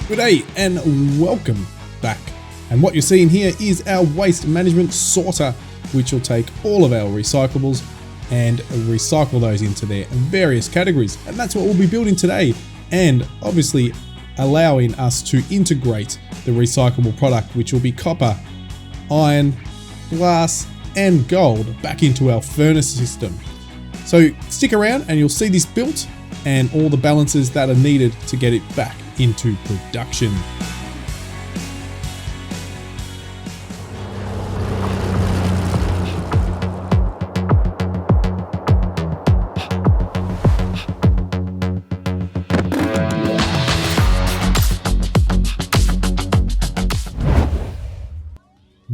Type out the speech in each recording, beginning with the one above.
Good day and welcome back. And what you're seeing here is our waste management sorter, which will take all of our recyclables and recycle those into their various categories. And that's what we'll be building today. And obviously allowing us to integrate the recyclable product, which will be copper, iron, glass, and gold back into our furnace system. So stick around and you'll see this built and all the balances that are needed to get it back into production.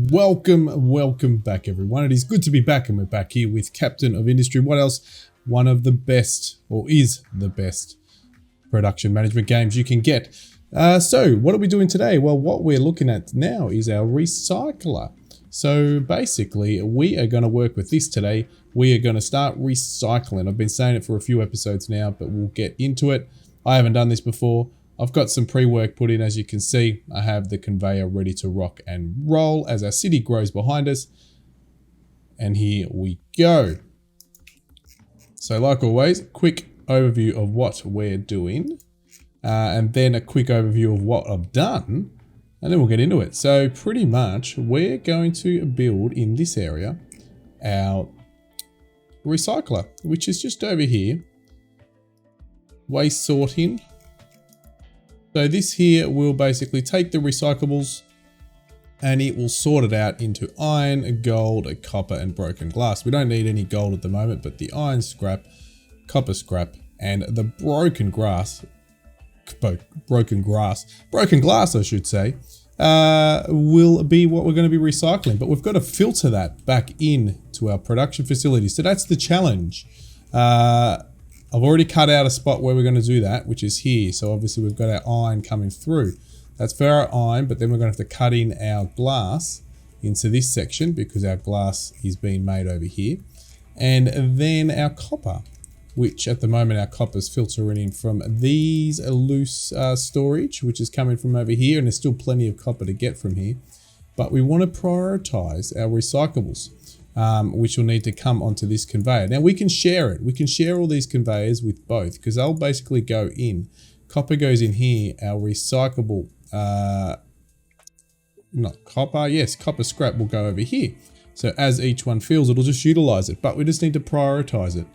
Welcome back everyone. It is good to be back, and we're back here with Captain of Industry. What else? One of the best, or is the best, production management games you can get. So what are we doing today? Well, what we're looking at now is our recycler. So basically we are going to work with this today. We are going to start recycling. I've been saying it for a few episodes now, but we'll get into it. I haven't done this before. I've got some pre-work put in. As you can see, I have the conveyor ready to rock and roll as our city grows behind us. And here we go. So like always, quick overview of what we're doing, and then a quick overview of what I've done, and then we'll get into it. So pretty much we're going to build in this area our recycler, which is just over here. Waste sorting. So this here will basically take the recyclables and it will sort it out into iron, gold, copper, and broken glass. We don't need any gold at the moment, but the iron scrap, copper scrap, and the broken glass, I should say, will be what we're going to be recycling. But we've got to filter that back in to our production facility. So that's the challenge. I've already cut out a spot where we're going to do that, which is here. So obviously we've got our iron coming through. That's for our iron, but then we're going to have to cut in our glass into this section because our glass is being made over here. And then our copper, which at the moment our copper is filtering in from these loose storage, which is coming from over here. And there's still plenty of copper to get from here. But we want to prioritize our recyclables, which will need to come onto this conveyor. Now we can share it. We can share all these conveyors with both because they'll basically go in. Copper goes in here, our recyclable, copper scrap will go over here. So as each one fills, it'll just utilize it, but we just need to prioritize it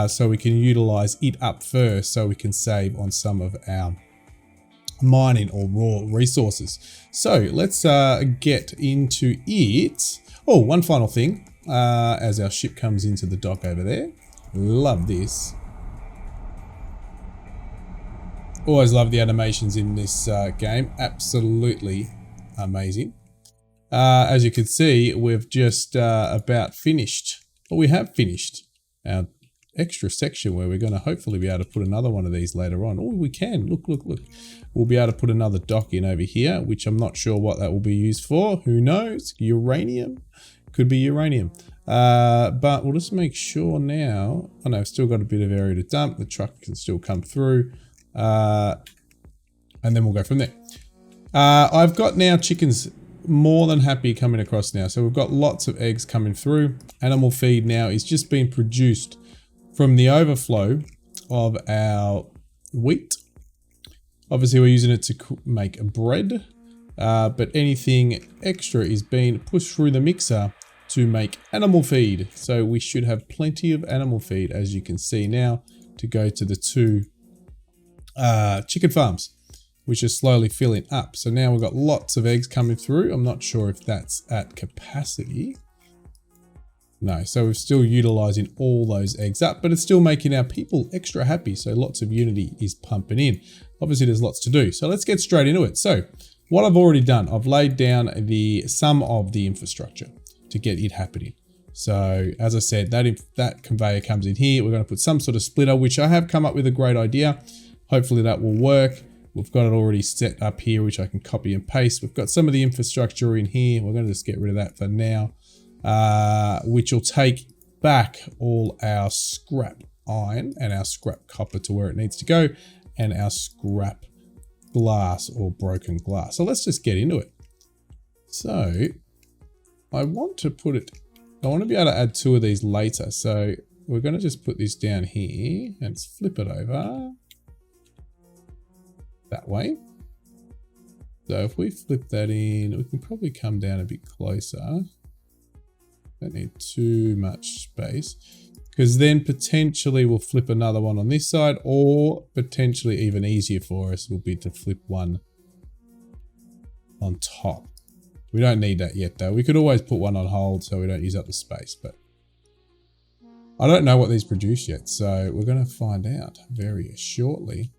so we can utilize it up first so we can save on some of our mining or raw resources. So let's get into it. Oh, one final thing as our ship comes into the dock over there. Love this. Always love the animations in this game. Absolutely amazing. As you can see, we've just about finished, or we have finished our extra section where we're going to hopefully be able to put another one of these later on. Oh, we can. Look. We'll be able to put another dock in over here, which I'm not sure what that will be used for. Who knows? Uranium? Could be uranium. But we'll just make sure now. Oh no, I've still got a bit of area to dump. The truck can still come through. And then we'll go from there. I've got now chickens more than happy coming across now. So we've got lots of eggs coming through. Animal feed now is just being produced from the overflow of our wheat. Obviously we're using it to make bread, but anything extra is being pushed through the mixer to make animal feed. So we should have plenty of animal feed, as you can see now, to go to the two chicken farms, which are slowly filling up. So now we've got lots of eggs coming through. I'm not sure if that's at capacity. No, so we're still utilizing all those eggs up, but it's still making our people extra happy. So lots of unity is pumping in. Obviously there's lots to do. So let's get straight into it. So what I've already done, I've laid down some of the infrastructure to get it happening. So as I said, that conveyor comes in here. We're going to put some sort of splitter, which I have come up with a great idea. Hopefully that will work. We've got it already set up here, which I can copy and paste. We've got some of the infrastructure in here. We're going to just get rid of that for now, which will take back all our scrap iron and our scrap copper to where it needs to go, and our scrap glass or broken glass. So let's just get into it. So I want to put it, I want to be able to add 2 of these later. So we're going to just put this down here and flip it over that way. So if we flip that in, we can probably come down a bit closer. Don't need too much space, because then potentially we'll flip another one on this side, or potentially even easier for us will be to flip one on top. We don't need that yet though. We could always put one on hold so we don't use up the space, but I don't know what these produce yet, so we're going to find out very shortly.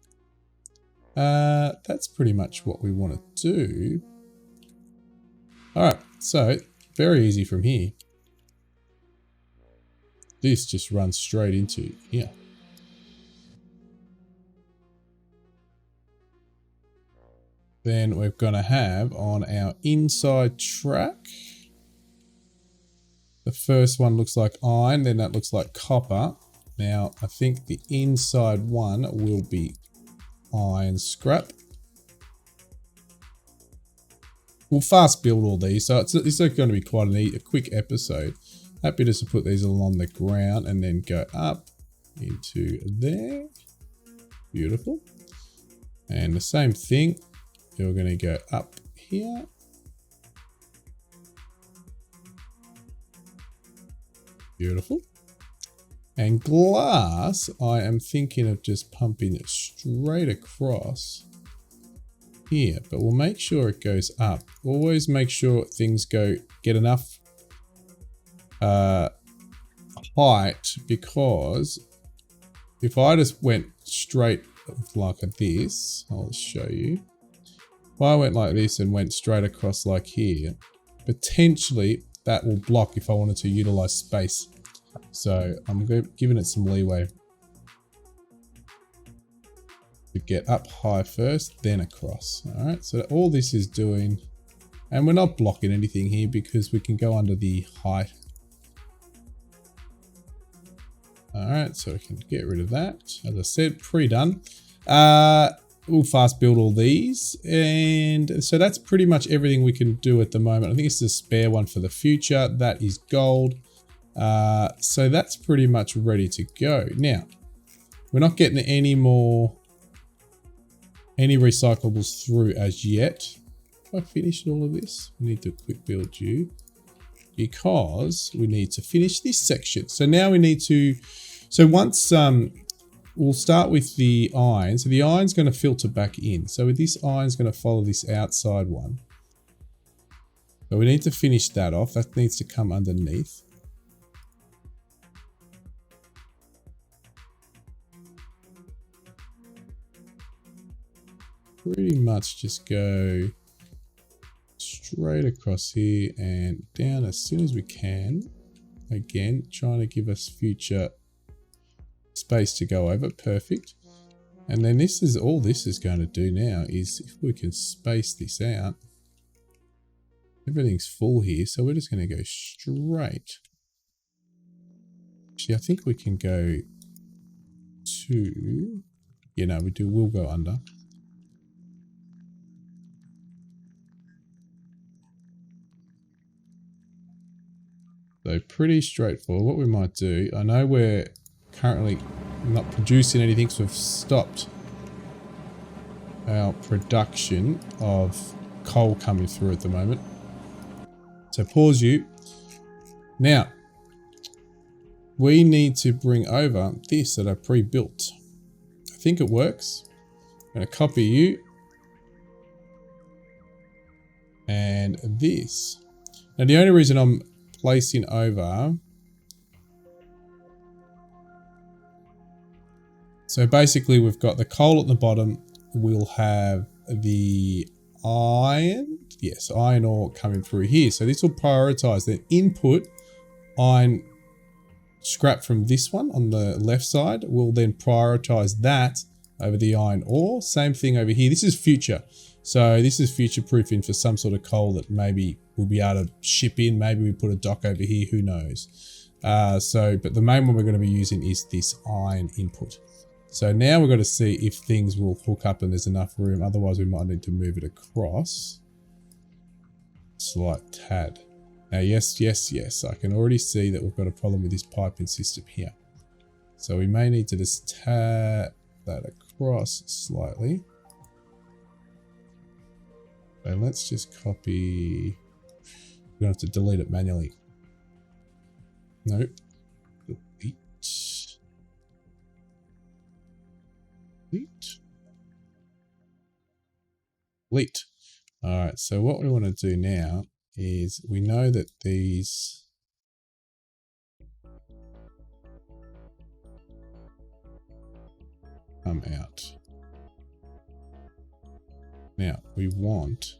That's pretty much what we want to do. All right, so very easy from here. This just runs straight into here. Then we're going to have on our inside track, the first one looks like iron, then that looks like copper. Now I think the inside one will be iron scrap. We'll fast build all these, so it's going to be quite a quick episode. Happy just to put these along the ground and then go up into there. Beautiful. And the same thing, you're going to go up here. Beautiful. And glass, I am thinking of just pumping it straight across here, but we'll make sure it goes up. Always make sure things get enough height, because if I just went straight like this, I'll show you. If I went like this and went straight across like here, potentially that will block if I wanted to utilize space. So I'm giving it some leeway to get up high first, then across. All right, so all this is doing, and we're not blocking anything here because we can go under the height. All right, so we can get rid of that. As I said, pre-done. We'll fast build all these. And so that's pretty much everything we can do at the moment. I think it's a spare one for the future. That is gold. So that's pretty much ready to go. Now, we're not getting any recyclables through as yet. Have I finished all of this? We need to quick build you, because we need to finish this section. So now we need to, so once, we'll start with the iron. So the iron's going to filter back in. So with this iron's going to follow this outside one. So we need to finish that off. That needs to come underneath. Pretty much just go straight across here and down as soon as we can. Again, trying to give us future space to go over. Perfect. And then this is all this is going to do now is, if we can space this out, everything's full here, so we're just going to go straight. Actually, I think we can go to, you know, we'll go under. So pretty straightforward. What we might do, I know we're currently not producing anything, so we've stopped our production of coal coming through at the moment. So pause you. Now, we need to bring over this that I pre-built. I think it works. I'm going to copy you. And this. Now the only reason I'm placing over, so basically we've got the coal at the bottom, we'll have the iron, yes, iron ore coming through here. So this will prioritize the input iron scrap from this one on the left side. We'll then prioritize that over the iron ore. Same thing over here. This is future. So this is future proofing for some sort of coal that maybe we'll be able to ship in. Maybe we put a dock over here, who knows. But the main one we're going to be using is this iron input. So now we've got to see if things will hook up and there's enough room. Otherwise, we might need to move it across. Slight tad. Now, yes. I can already see that we've got a problem with this piping system here. So we may need to just tap that across slightly. So let's just copy. We're going to have to delete it manually. Nope. Delete. Delete. All right. So what we want to do now is we know that these come out. Now we want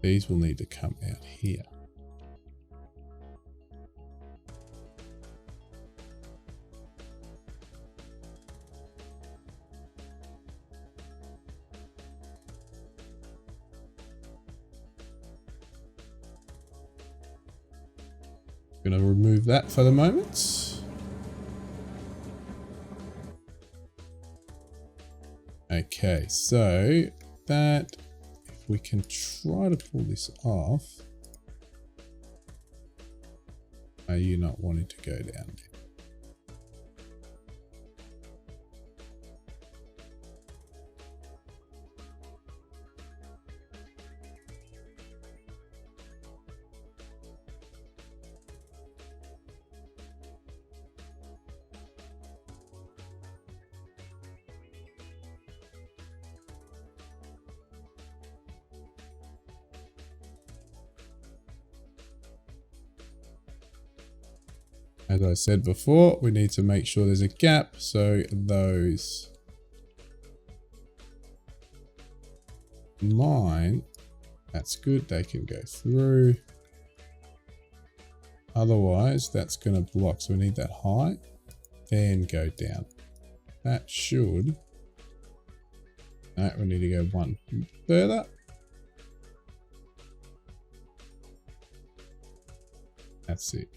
these will need to come out here. I'm going to remove that for the moment. Okay, so that if we can try to pull this off. Are you not wanting to go down there? As I said before, we need to make sure there's a gap, so those line, that's good, they can go through. Otherwise, that's going to block, so we need that high, then go down. That should, no, we need to go one further. That's it.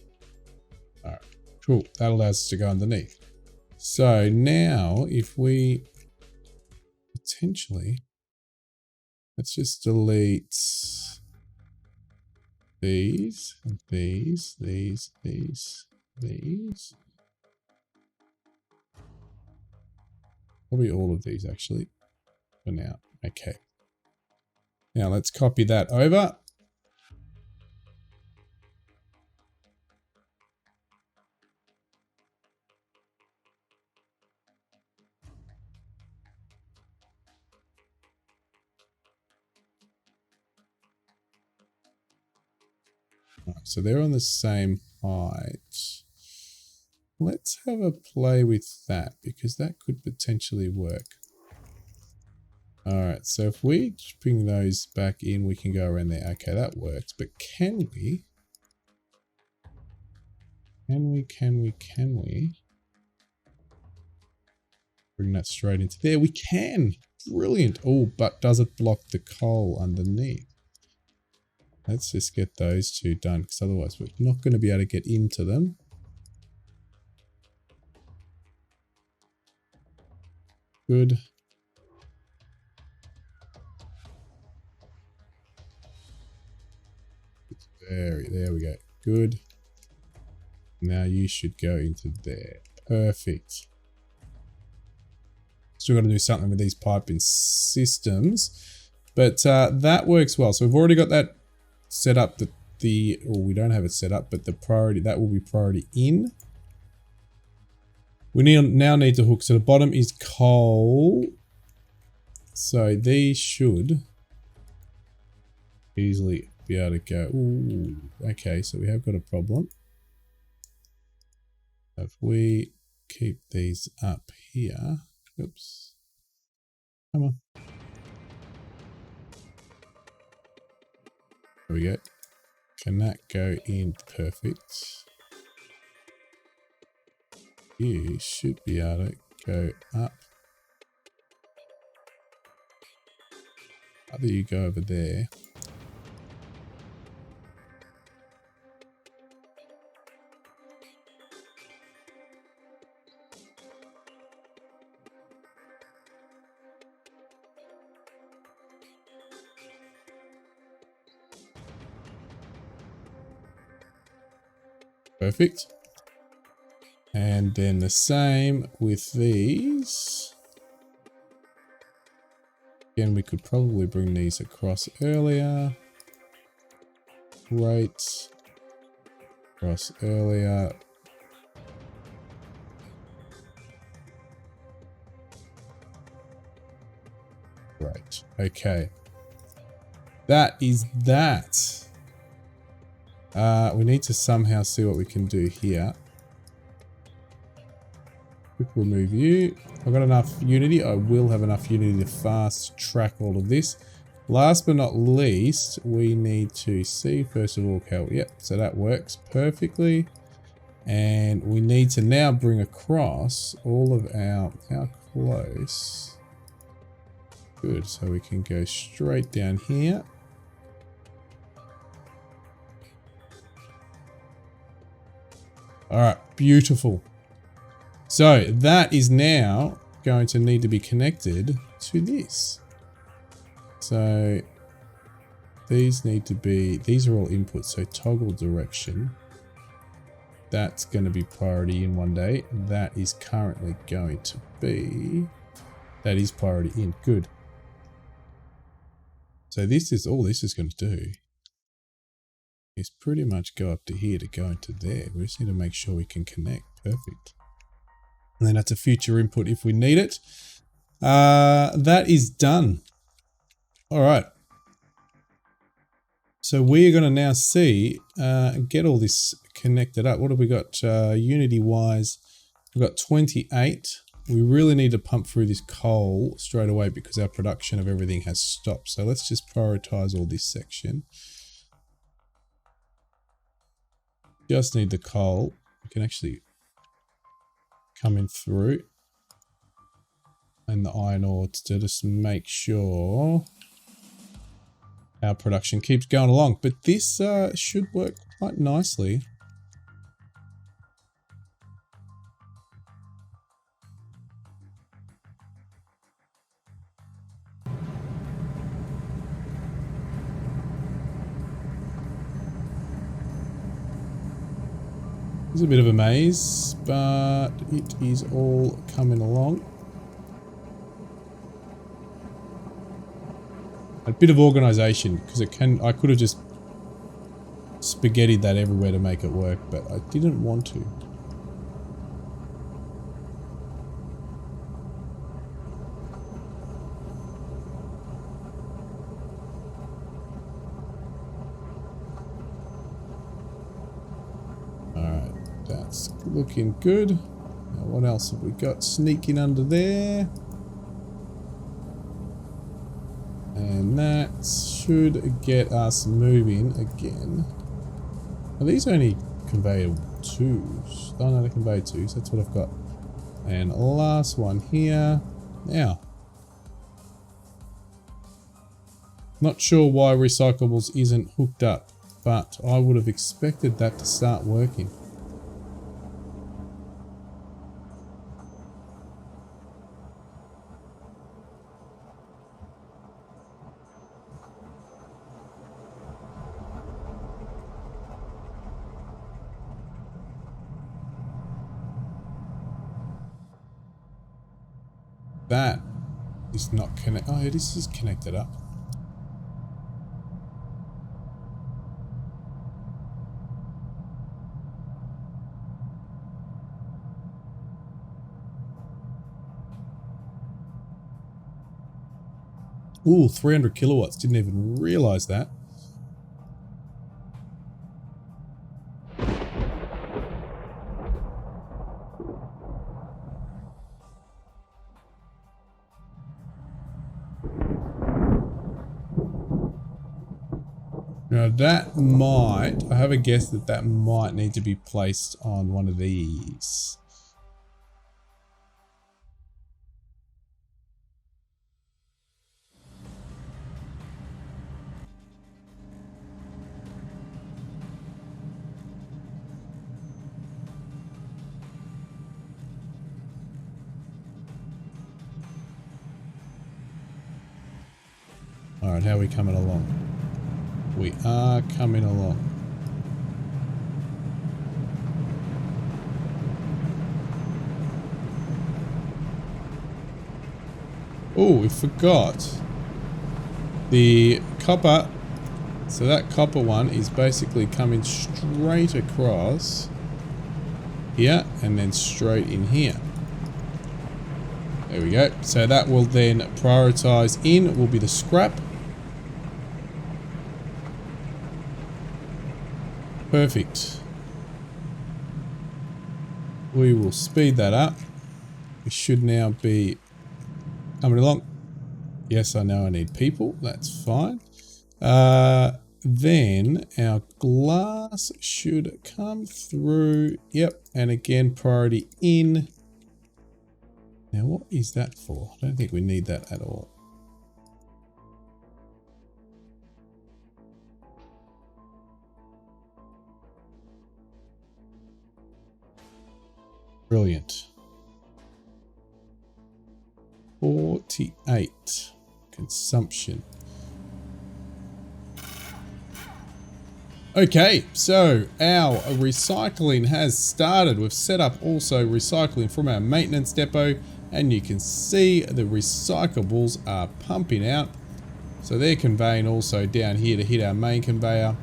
All right, cool. That allows us to go underneath. So now if we potentially, let's just delete these, and these. Probably all of these actually for now. Okay. Now let's copy that over. Right, so they're on the same height. Let's have a play with that because that could potentially work. All right, so if we bring those back in, we can go around there. Okay, that works. But can we bring that straight into there? We can. Brilliant. Oh, but does it block the coal underneath? Let's just get those two done because otherwise we're not going to be able to get into them. Good. There we go. Good. Now you should go into there. Perfect. Still got to do something with these piping systems, but that works well. So we've already got that set up. We don't have it set up, but the priority, that will be priority in. We now need to hook. So the bottom is coal. So these should easily be able to go. Ooh, okay, so we have got a problem. If we keep these up here, oops, come on. There we go. Can that go in? Perfect. You should be able to go up. Either you go over there. Perfect. And then the same with these. Again, we could probably bring these across earlier. Great. Across earlier. Great. Okay. That is that. We need to somehow see what we can do here. Quick remove you. I've got enough Unity. I will have enough Unity to fast track all of this. Last but not least, we need to see first of all how, yep, so that works perfectly. And we need to now bring across all of our, how close? Good, so we can go straight down here. All right, beautiful. So that is now going to need to be connected to this. So these need to be, these are all inputs, so toggle direction. That's going to be priority in one day. That is currently going to be, that is priority in, good. So this is, all this is going to do is pretty much go up to here to go into there. We just need to make sure we can connect, perfect. And then that's a future input if we need it. That is done. All right. So we're going to now see, get all this connected up. What have we got Unity-wise? We've got 28. We really need to pump through this coal straight away because our production of everything has stopped. So let's just prioritize all this section. Just need the coal. We can actually come in through. And the iron ore to just make sure our production keeps going along. But this should work quite nicely. It's a bit of a maze, but it is all coming along. A bit of organization, because it can, I could have just spaghettied that everywhere to make it work, but I didn't want to. Alright, that's looking good. Now what else have we got sneaking under there? And that should get us moving again. Are these only conveyor 2s? Oh no, they're conveyor 2s. That's what I've got. And last one here. Now. Not sure why recyclables isn't hooked up, but I would have expected that to start working. That is not connected. Oh, this is connected up. Ooh, 300 kilowatts. Didn't even realize that. Now that might, I have a guess that that might need to be placed on one of these. All right, how are we coming along? We are coming along. Oh, we forgot the copper. So that copper one is basically coming straight across here and then straight in here. There we go. So that will then prioritize in will be the scrap. Perfect. We will speed that up. We should now be coming along. Yes, I know I need people. That's fine. Then our glass should come through. Yep. And again, priority in. Now, what is that for? I don't think we need that at all. Brilliant. 48 consumption. Okay, so our recycling has started. We've set up also recycling from our maintenance depot, and you can see the recyclables are pumping out. So they're conveying also down here to hit our main conveyor.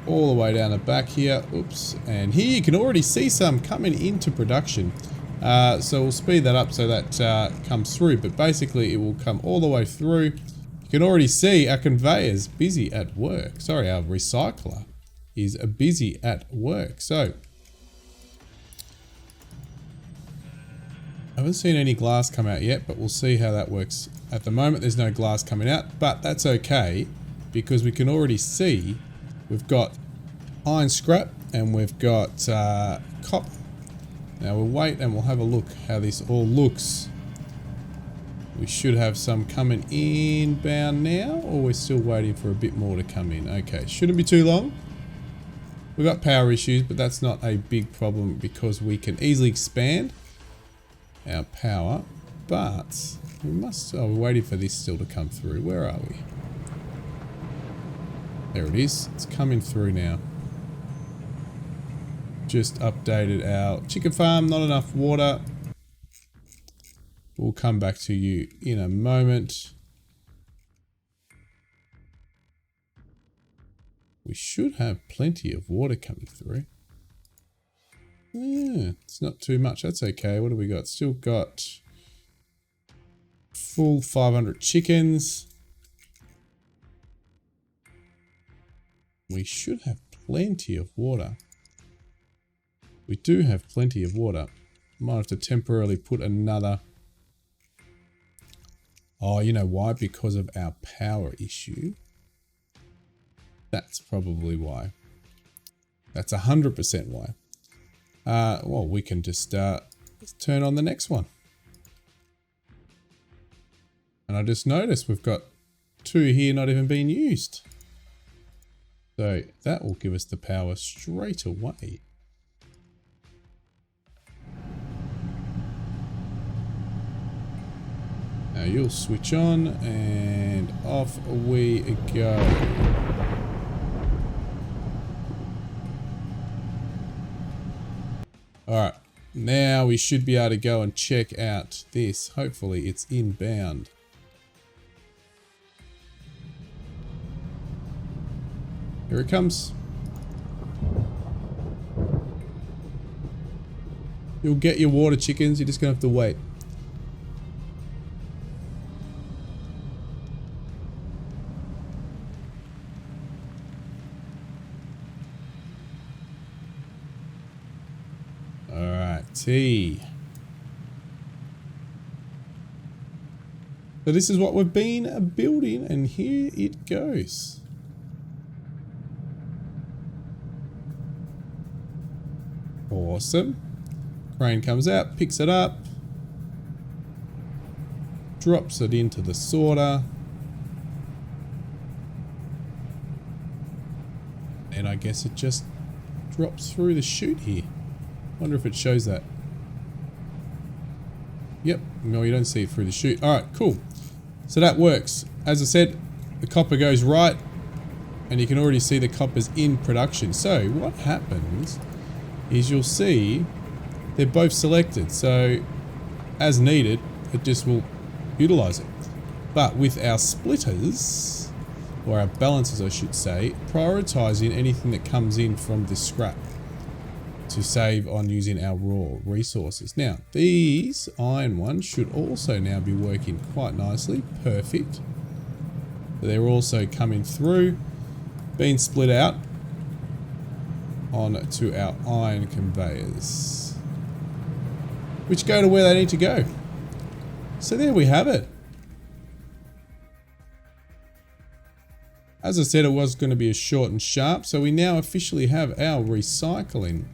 All the way down the back here. Oops. And here you can already see some coming into production. So we'll speed that up so that comes through. But basically it will come all the way through. You can already see our conveyor's busy at work. Sorry, our recycler is busy at work. So I haven't seen any glass come out yet, but we'll see how that works. At the moment there's no glass coming out, but that's okay because we can already see we've got iron scrap and we've got copper. Now we'll wait and we'll have a look how this all looks. We should have some coming inbound now, or we're still waiting for a bit more to come in. Okay, shouldn't be too long. We've got power issues, but that's not a big problem because we can easily expand our power. But we must, oh, we're waiting for this still to come through. Where are we? There it is. It's coming through now. Just updated our chicken farm. Not enough water. We'll come back to you in a moment. We should have plenty of water coming through. Yeah, it's not too much. That's okay. What do we got? Still got full 500 chickens. We should have plenty of water. We do have plenty of water. Might have to temporarily put another. Oh, you know why? Because of our power issue. That's probably why. That's 100% why. Well, we can just turn on the next one. And I just noticed we've got 2 here not even being used. So that will give us the power straight away. Now you'll switch on and off we go. Alright, now we should be able to go and check out this. Hopefully it's inbound. Here it comes. You'll get your water, chickens. You're just going to have to wait. Alrighty. So this is what we've been building, and here it goes. Awesome. Crane comes out, picks it up, drops it into the sorter, and I guess it just drops through the chute here. Wonder if it shows that. Yep, no, you don't see it through the chute. Alright, cool. So that works. As I said, the copper goes right, and you can already see the copper's in production. So what happens is you'll see they're both selected. So as needed, it just will utilize it. But with our splitters, or our balancers I should say, prioritizing anything that comes in from this scrap to save on using our raw resources. Now, these iron ones should also now be working quite nicely. Perfect. They're also coming through, being split out onto our iron conveyors, which go to where they need to go. So there we have it. As I said, it was going to be a short and sharp, so we now officially have our recycling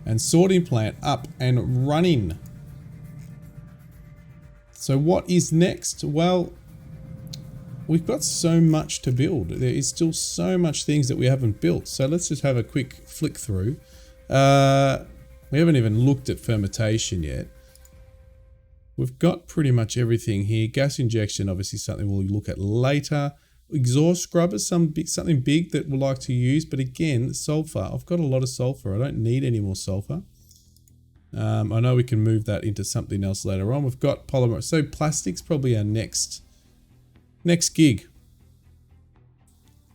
and sorting plant up and running. So what is next? Well, we've got so much to build. There is still so much things that we haven't built. So let's just have a quick flick through. We haven't even looked at fermentation yet. We've got pretty much everything here. Gas injection, obviously something we'll look at later. Exhaust scrubbers, something big that we'll like to use. But again, sulfur. I've got a lot of sulfur. I don't need any more sulfur. I know we can move that into something else later on. We've got polymer. So plastic's probably our next gig,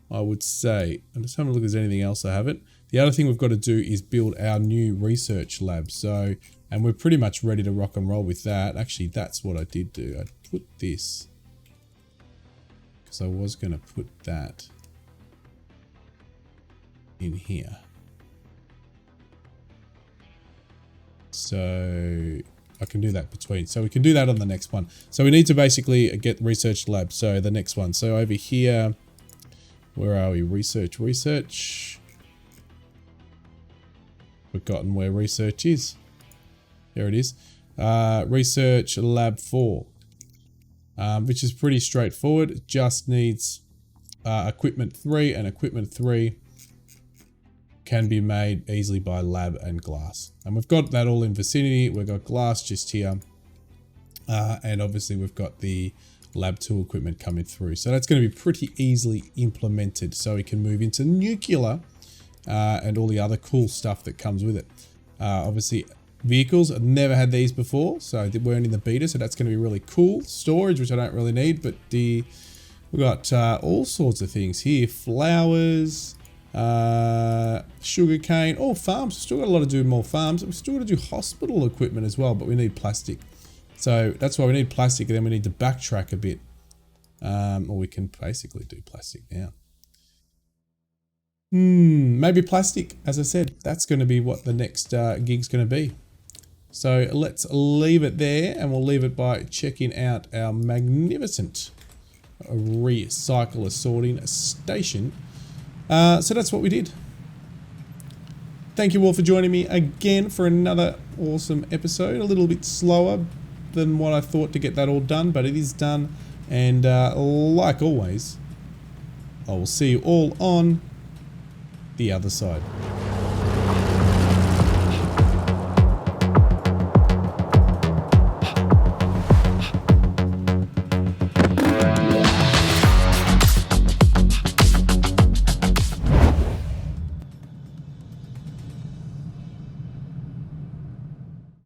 I would say. I'm just having a look if there's anything else I haven't. The other thing we've got to do is build our new research lab. So, and we're pretty much ready to rock and roll with that. Actually, that's what I did do. I put this, because I was going to put that in here. So I can do that between. So we can do that on the next one. So we need to basically get research lab. So the next one. So over here, where are we? Research. Forgotten where research is. There it is. Research lab 4, which is pretty straightforward. It just needs equipment 3, and equipment 3 can be made easily by lab and glass. And we've got that all in vicinity. We've got glass just here. And obviously we've got the lab 2 equipment coming through. So that's going to be pretty easily implemented. So we can move into nuclear and all the other cool stuff that comes with it. Obviously vehicles, I've never had these before. So they weren't in the beta. So that's going to be really cool. Storage, which I don't really need, but we've got all sorts of things here. Flowers, sugar cane, all farms. We've still got a lot to do more farms. We've still got to do hospital equipment as well, but we need plastic. So that's why we need plastic, and then we need to backtrack a bit. Or we can basically do plastic now. Maybe plastic, as I said, that's going to be what the next gig's going to be. So let's leave it there, and we'll leave it by checking out our magnificent recycler sorting station. So that's what we did. Thank you all for joining me again for another awesome episode. A little bit slower than what I thought to get that all done, but it is done. And like always, I will see you all on the other side.